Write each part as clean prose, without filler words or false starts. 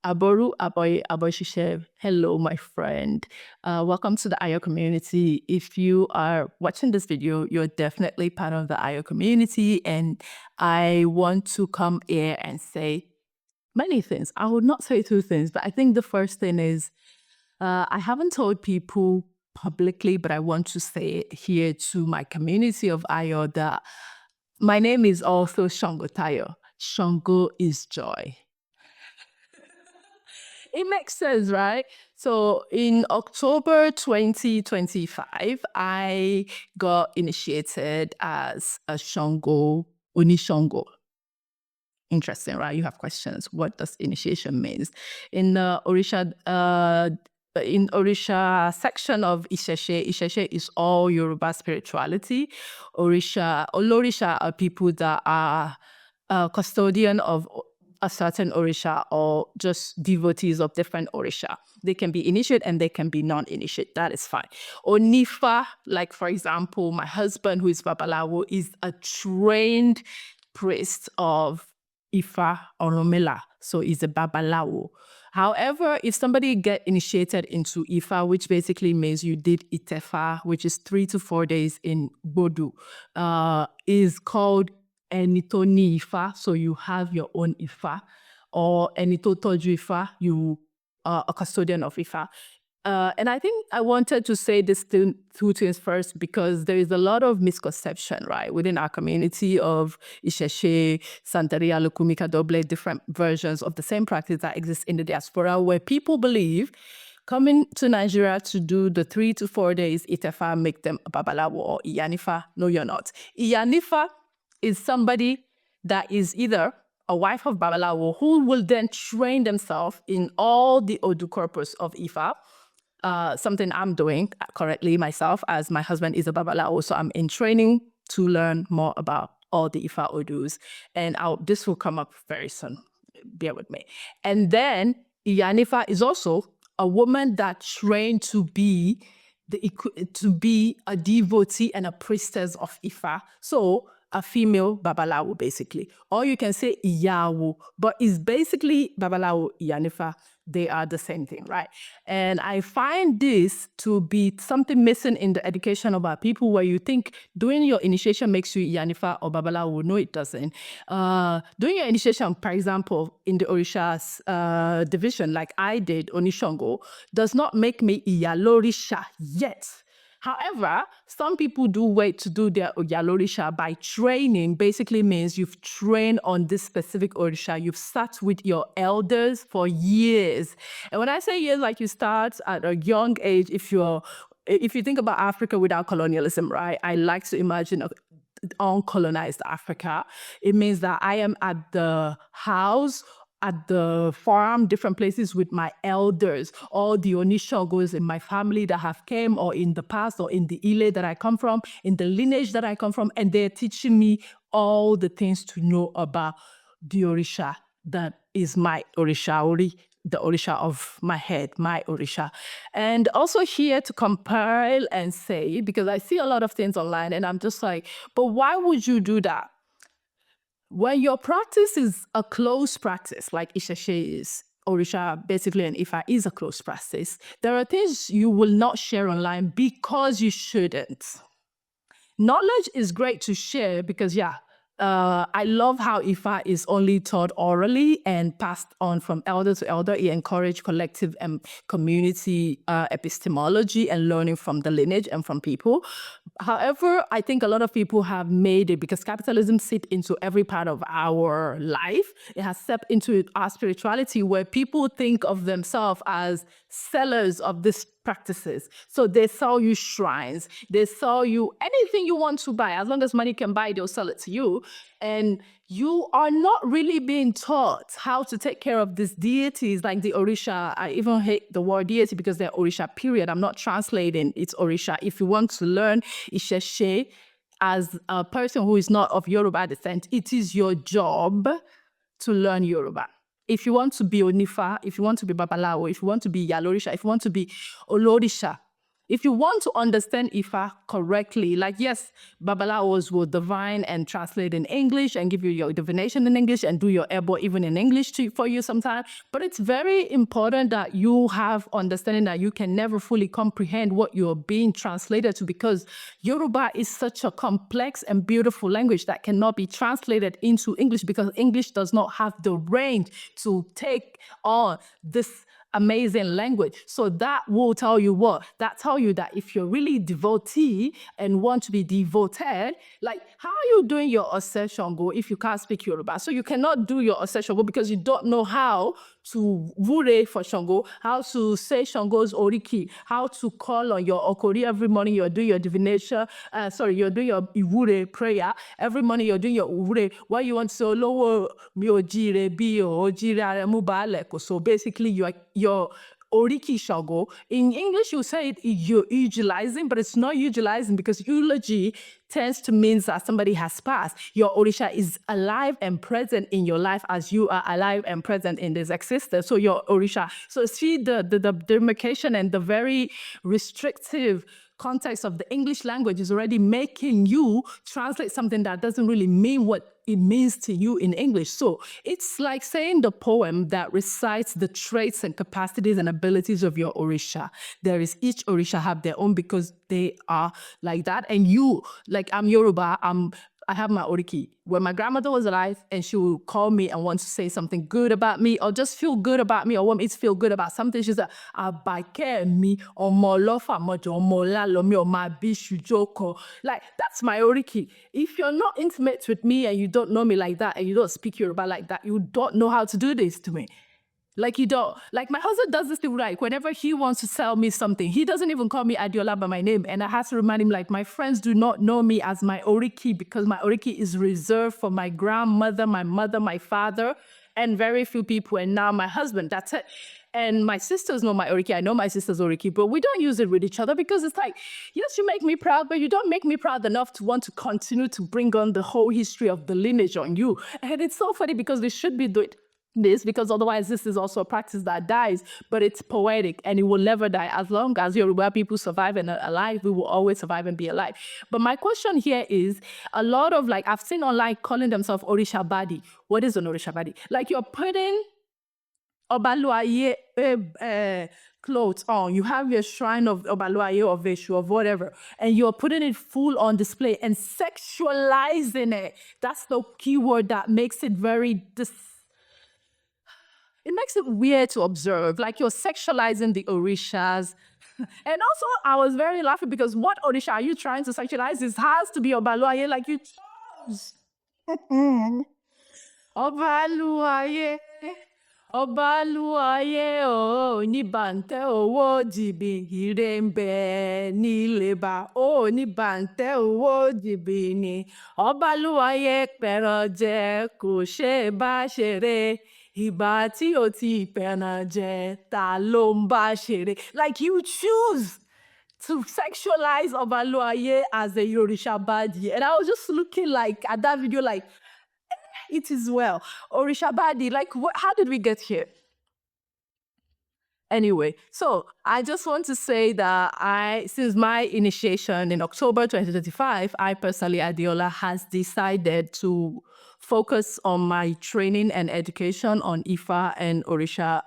Aboru Aboy Aboyishishe. Hello, my friend. Welcome to the IO community. If you are watching this video, you're definitely part of the IO community. And I want to come here and say many things. I would not say two things, but I think the first thing is I haven't told people publicly, but I want to say it here to my community of IO that my name is also Shango Tayo. Shango is joy. It makes sense, right? So in October 2025, I got initiated as a Shango, Uni Shango. Interesting, right? You have questions. What does initiation means? In the Orisha section of Isese, Isese is all Yoruba spirituality. Olorisha are people that are custodian of a certain Orisha or just devotees of different Orisha. They can be initiate and they can be non-initiate. That is fine. Onifa, like for example, my husband who is Babalawo is a trained priest of Ifa Oromila. So he's a Babalawo. However, if somebody get initiated into Ifa, which basically means you did Itefa, which is 3 to 4 days in Bodu, is called Enito ni Ifa. So you have your own Ifa. Or Enito Toju Ifa, you are a custodian of Ifa. And I think I wanted to say this two things first because there is a lot of misconception, right, within our community of Isese, Santeria, Lukumika, Doble, different versions of the same practice that exists in the diaspora, where people believe coming to Nigeria to do the 3 to 4 days Itefa make them a Babalawo or Iyanifa. No, you're not. Iyanifa is somebody that is either a wife of Babalawo who will then train themselves in all the Odu corpus of Ifa. Something I'm doing currently myself, as my husband is a Babalawo, so I'm in training to learn more about all the Ifa Odus. And this will come up very soon. Bear with me. And then Iyanifa is also a woman that trained to be a devotee and a priestess of Ifa. So a female Babalawo, basically. Or you can say Iyawo, but it's basically Babalawo, Iyanifa. They are the same thing, right? And I find this to be something missing in the education of our people, where you think doing your initiation makes you Iyanifa or Babalawo. No, it doesn't. Doing your initiation, for example, in the Orisha's division, like I did, Onishango, does not make me Iyalorisha yet. However, some people do wait to do their Oyalorisha by training. Basically means you've trained on this specific Orisha. You've sat with your elders for years. And when I say years, like you start at a young age, if you think about Africa without colonialism, right? I like to imagine uncolonized Africa. It means that I am at the house, at the farm, different places with my elders, all the Onishogos in my family that have came, or in the past, or in the Ile that I come from, in the lineage that I come from, and they're teaching me all the things to know about the Orisha that is my Orisha, the Orisha of my head, my Orisha. And also here to compile and say, because I see a lot of things online and I'm just like, but why would you do that? When your practice is a close practice, like Isese is, Orisha basically, and Ifa is a close practice, there are things you will not share online because you shouldn't. Knowledge is great to share because, I love how Ifa is only taught orally and passed on from elder to elder. It encourages collective and community epistemology and learning from the lineage and from people. However, I think a lot of people have made it, because capitalism sits into every part of our life. It has stepped into our spirituality, where people think of themselves as sellers of these practices. So they sell you shrines, they sell you anything you want to buy. As long as money can buy, they'll sell it to you. And you are not really being taught how to take care of these deities, like the Orisha. I even hate the word deity because they're Orisha, period. I'm not translating, it's Orisha. If you want to learn Isese as a person who is not of Yoruba descent, it is your job to learn Yoruba. If you want to be Onifa, if you want to be Babalawo, if you want to be Yalorisha, if you want to be Olorisha, If you want to understand Ifa correctly, like yes, Babalawos will divine and translate in English and give you your divination in English and do your ebo even in English for you sometimes. But it's very important that you have understanding that you can never fully comprehend what you're being translated to, because Yoruba is such a complex and beautiful language that cannot be translated into English, because English does not have the range to take on this amazing language. So that will tell you what? That tell you that if you're really devotee and want to be devoted, like how are you doing your Oseshango if you can't speak Yoruba? So you cannot do your Oseshango because you don't know how to wure for Shango, how to say Shango's Oriki, how to call on your Okori every morning. You're doing your divination, you're doing your Iwure prayer. Every morning you're doing your Iwure. Why you want to say lowo mi ojire bi ojire mubale? So basically your Oriki Shango. In English, you say it, you're eulogizing, but it's not eulogizing because eulogy tends to mean that somebody has passed. Your Orisha is alive and present in your life as you are alive and present in this existence. So your Orisha. So see the demarcation and the very restrictive context of the English language is already making you translate something that doesn't really mean what it means to you in English. So it's like saying the poem that recites the traits and capacities and abilities of your Orisha. There is each Orisha have their own because they are like that. And you, like I'm Yoruba, I have my Oriki. When my grandmother was alive and she would call me and want to say something good about me or just feel good about me or want me to feel good about something, she's like, Abake mi, omolofa mojo, omolalomi, omabishujoko. Like, that's my Oriki. If you're not intimate with me and you don't know me like that and you don't speak Yoruba like that, you don't know how to do this to me. Like you don't, like my husband does this thing right. Whenever he wants to sell me something, he doesn't even call me Adiola by my name. And I have to remind him, like, my friends do not know me as my Oriki because my Oriki is reserved for my grandmother, my mother, my father, and very few people. And now my husband, that's it. And my sisters know my Oriki. I know my sister's Oriki, but we don't use it with each other because it's like, yes, you make me proud, but you don't make me proud enough to want to continue to bring on the whole history of the lineage on you. And it's so funny because they should be doing this, because otherwise this is also a practice that dies, but it's poetic and it will never die. As long as Yoruba people survive and are alive, we will always survive and be alive. But my question here is, a lot of, like, I've seen online calling themselves Orisha Badi. What is an Orisha Badi? Like, you're putting Obaluaye clothes on. You have your shrine of Obaluaye or Veshu or whatever, and you're putting it full on display and sexualizing it. That's the keyword that makes it very it makes it weird to observe, like you're sexualizing the Orishas. And also, I was very laughing because what Orisha are you trying to sexualize? This has to be Obaluaye, like you chose. Obaluaye, Obaluaye, oh, ní bàǹtẹ́ owó jìbì ire ń bẹ nílé bá. Oh, ní bàǹtẹ́ owó jìbì ni. Obaluaye pẹ̀ràn jẹ kò ṣe bá ṣeré. Ìbá tí o ti pẹ̀ràn jẹ ta ló ń bá ṣeré. Like, you choose to sexualize Obaluaye as a Yorisha Badi. And I was just looking like at that video like, it is well. Orisha Badi, like, how did we get here? Anyway, so I just want to say that since my initiation in October 2025, I personally, Adiola, has decided to focus on my training and education on Ifa and Orisha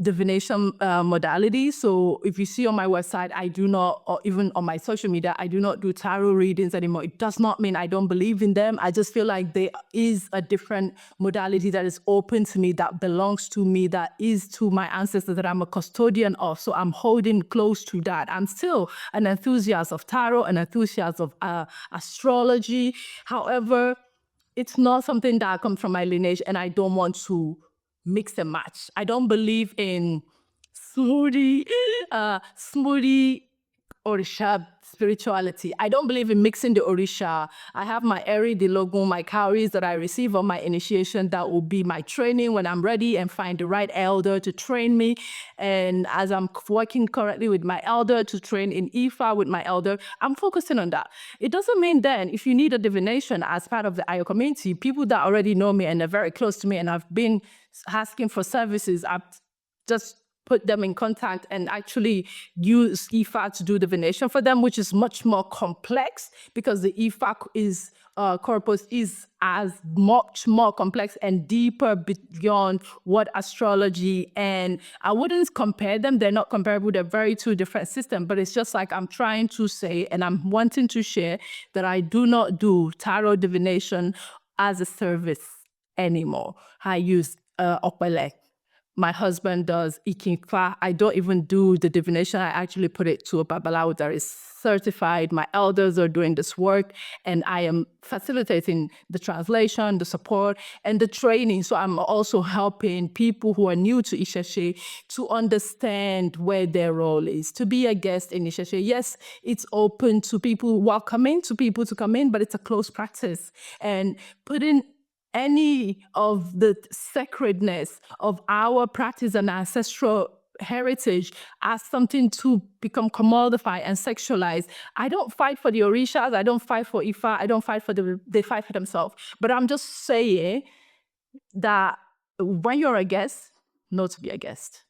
divination modality. So if you see on my website, I do not, or even on my social media, I do not do tarot readings anymore. It does not mean I don't believe in them. I just feel like there is a different modality that is open to me, that belongs to me, that is to my ancestors, that I'm a custodian of. So I'm holding close to that. I'm still an enthusiast of tarot, an enthusiast of astrology. However, it's not something that comes from my lineage, and I don't want to mix and match. I don't believe in smoothie Orisha spirituality. I don't believe in mixing the Orisha. I have my Eri, the Logun, my cowries that I receive on my initiation. That will be my training when I'm ready and find the right elder to train me. And as I'm working currently with my elder to train in Ifa with my elder, I'm focusing on that. It doesn't mean then if you need a divination as part of the Ayo community, people that already know me and are very close to me and have been asking for services, I've just put them in contact and actually use Ifa to do divination for them, which is much more complex because the Ifa corpus is as much more complex and deeper beyond what astrology, and I wouldn't compare them. They're not comparable. They're very two different systems, but it's just like I'm trying to say, and I'm wanting to share that I do not do tarot divination as a service anymore. I use Opele. My husband does Ikinfa. I don't even do the divination. I actually put it to a Babalawo that is certified. My elders are doing this work, and I am facilitating the translation, the support, and the training. So I'm also helping people who are new to Isese to understand where their role is. To be a guest in Isese, yes, it's open to people, welcoming to people to come in, but it's a closed practice. And putting any of the sacredness of our practice and ancestral heritage as something to become commodified and sexualized. I don't fight for the Orishas, I don't fight for Ifa, I don't fight for they fight for themselves. But I'm just saying that when you're a guest, not to be a guest.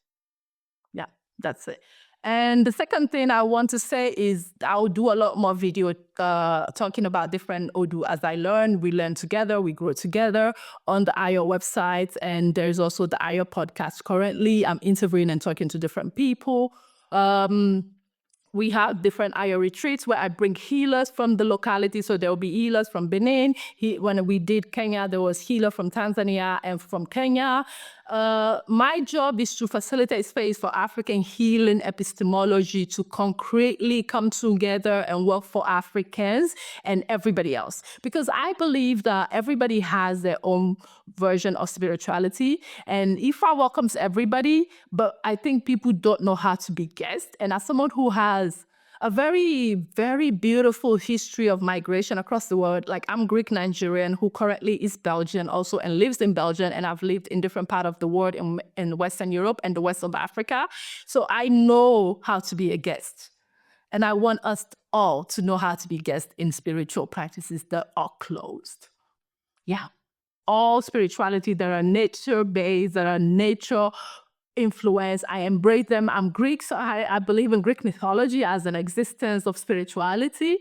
Yeah, that's it. And the second thing I want to say is I'll do a lot more video talking about different Odu as I learn. We learn together, we grow together on the IO website. And there's also the IO podcast currently. I'm interviewing and talking to different people. We have different IO retreats where I bring healers from the locality. So there will be healers from Benin. When we did Kenya, there was healer from Tanzania and from Kenya. My job is to facilitate space for African healing epistemology to concretely come together and work for Africans and everybody else. Because I believe that everybody has their own version of spirituality. And Ifa welcomes everybody, but I think people don't know how to be guests. And as someone who has a very, very beautiful history of migration across the world. Like I'm Greek Nigerian who currently is Belgian also and lives in Belgium, and I've lived in different parts of the world in Western Europe and the West of Africa. So I know how to be a guest. And I want us all to know how to be guests in spiritual practices that are closed. Yeah. All spirituality that are nature-based, that are nature influence. I embrace them. I'm Greek, so I believe in Greek mythology as an existence of spirituality.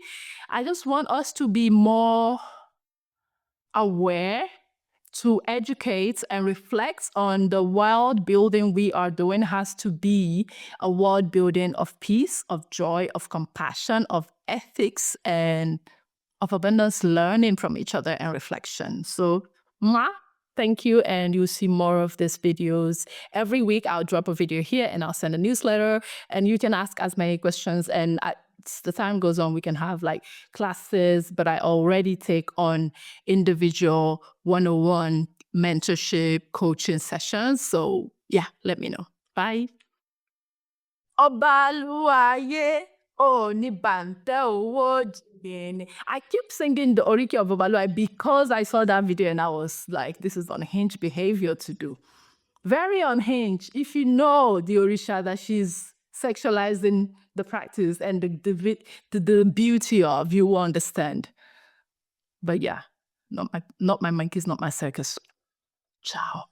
I just want us to be more aware, to educate and reflect on the world building we are doing has to be a world building of peace, of joy, of compassion, of ethics, and of abundance, learning from each other and reflection. So, thank you, and you'll see more of these videos. Every week, I'll drop a video here, and I'll send a newsletter, and you can ask as many questions, and as the time goes on, we can have like classes, but I already take on individual 101 mentorship coaching sessions. So yeah, let me know. Bye. Obaluaye. Oh, ni bante owo jibini. I keep singing the Oriki of Obaluaye because I saw that video and I was like, this is unhinged behavior to do. Very unhinged. If you know the Òrìṣà that she's sexualizing the practice and the beauty of, you will understand. But yeah, not my monkeys, not my circus. Ciao.